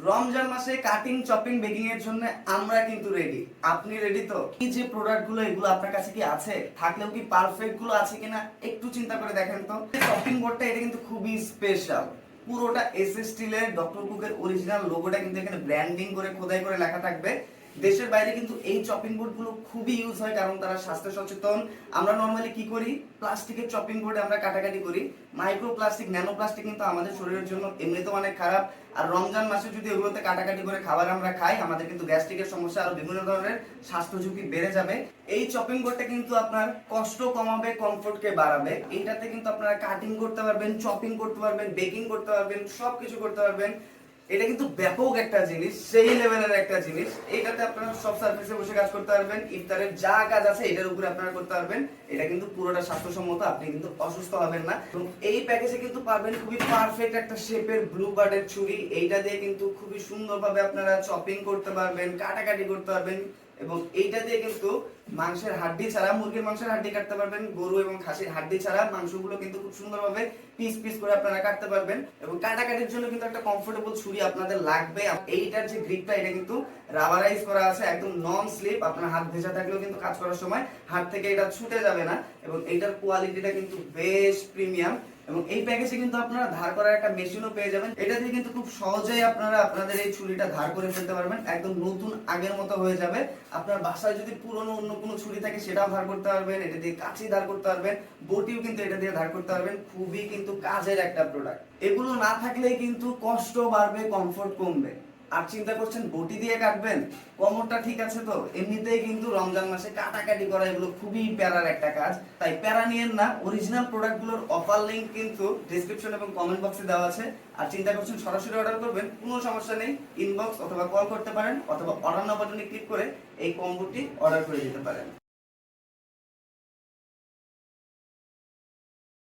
রমজান মাসে cutting chopping baking এর জন্য আমরা কিন্তু রেডি। আপনি রেডি তো? এই যে প্রোডাক্ট গুলো এগুলো আপনার কাছে কি আছে? থাকলেও কি পারফেক্ট গুলো আছে কিনা একটু চিন্তা করে দেখেন তো। চপিং বোর্ডটা এটা কিন্তু খুবই স্পেশাল। পুরোটা এসএস স্টিলের ডক্টর কুকের অরিজিনাল লোগোটা কিন্তু এখানে ব্র্যান্ডিং করে খোদাই করে লেখা থাকবে। দেশের বাইরে কিন্তু এই চপিং বোর্ড গুলো খুবই ইউজ হয়, কারণ তারা স্বাস্থ্য সচেতন। আমরা নরমালি কি করি, প্লাস্টিকের চপিং বোর্ডে আমরা কাটাকাটি করি। মাইক্রো প্লাস্টিক, ন্যানো প্লাস্টিক কিন্তু আমাদের শরীরের জন্য এমনিতেও অনেক খারাপ। আর রমজান মাসে যদি এগুলোতে কাটাকাটি করে খাবার আমরা খাই, আমাদের কিন্তু গ্যাস্ট্রিকের সমস্যা আরো বিভিন্ন ধরনের স্বাস্থ্য ঝুঁকি বেড়ে যাবে। এই চপিং বোর্ডটা কিন্তু আপনার কষ্ট কমাবে, কমফোর্টকে বাড়াবে। এইটাতে কিন্তু আপনারা কাটিং করতে পারবেন, চপিং করতে পারবেন, বেকিং করতে পারবেন, সবকিছু করতে পারবেন। এটা কিন্তু ব্যাপক একটা জিনিস, সেই লেভেলের একটা জিনিস। এইটাতে আপনারা সব সার্ভিসে বসে কাজ করতে পারবেন, ইফতারের যা কাজ আছে এটার উপরে আপনারা করতে পারবেন। এটা কিন্তু পুরোটা স্বাস্থ্যসম্মত, আপনি কিন্তু অসুস্থ হবেন না। এবং এই প্যাকেজে কিন্তু পাবেন খুবই পারফেক্ট একটা শেপের ব্লু বার্ডের ছুরি। এইটা দিয়ে কিন্তু খুবই সুন্দরভাবে আপনারা চপিং করতে পারবেন, কাটাকাটি করতে পারবেন। এবং এইটা দিয়ে কিন্তু মাংসের হাড্ডি ছাড়া, মুরগির মাংসের হাড্ডি কাটতে পারবেন, গরু এবং খাসির হাড্ডি ছাড়া মাংসগুলো কিন্তু খুব সুন্দরভাবে পিস পিস করে আপনারা কাটতে পারবেন। এবং কাটাকাটির জন্য কিন্তু একটা কমফোর্টেবল ছুরি আপনাদের লাগবে। এইটার যে গ্রিপটা, এটা কিন্তু রাবারাইজ করা আছে, একদম নন স্লিপ। আপনার হাত ভেজা থাকলেও কিন্তু কাজ করার সময় হাত থেকে এটা ছুটে যাবে না। এবং এইটার কোয়ালিটিটা কিন্তু বেশ প্রিমিয়াম। এবং এই প্যাকেজে কিন্তু আপনারা ধার করার একটা মেশিনও পেয়ে যাবেন। এটা দিয়ে কিন্তু খুব সহজেই আপনারা আপনাদের এই ছুরিটা ধার করে ফেলতে পারবেন, একদম নতুন আগের মতো হয়ে যাবে। আপনার বাসায় যদি পুরনো অন্য কোনো ছুরি থাকে সেটাও ধার করতে পারবেন, এটা দিয়ে কাঁচি ধার করতে পারবেন, বটিও কিন্তু এটা দিয়ে ধার করতে পারবেন। খুবই কিন্তু কাজের একটা প্রোডাক্ট। এগুলো না থাকলেই কিন্তু কষ্ট বাড়বে, কমফোর্ট কমবে। আর চিন্তা করছেন বটি দিয়ে কাটবেন, কোমরটা ঠিক আছে তো? এমনিতেই কিন্তু রমজান মাসে কাটাকাটি করা এগুলো খুবই প্যারার একটা কাজ, তাই প্যারা নিয়েন না। অরিজিনাল প্রোডাক্টগুলোর অফার লিংক কিন্তু ডেসক্রিপশন এবং কমেন্ট বক্সে দেওয়া আছে। আর চিন্তা করছেন সরাসরি অর্ডার করবেন, কোনো সমস্যা নেই। ইনবক্স অথবা কল করতে পারেন, অথবা অর্ডার নাও বাটনে ক্লিক করে এই কম্বোটি অর্ডার করে দিতে পারেন।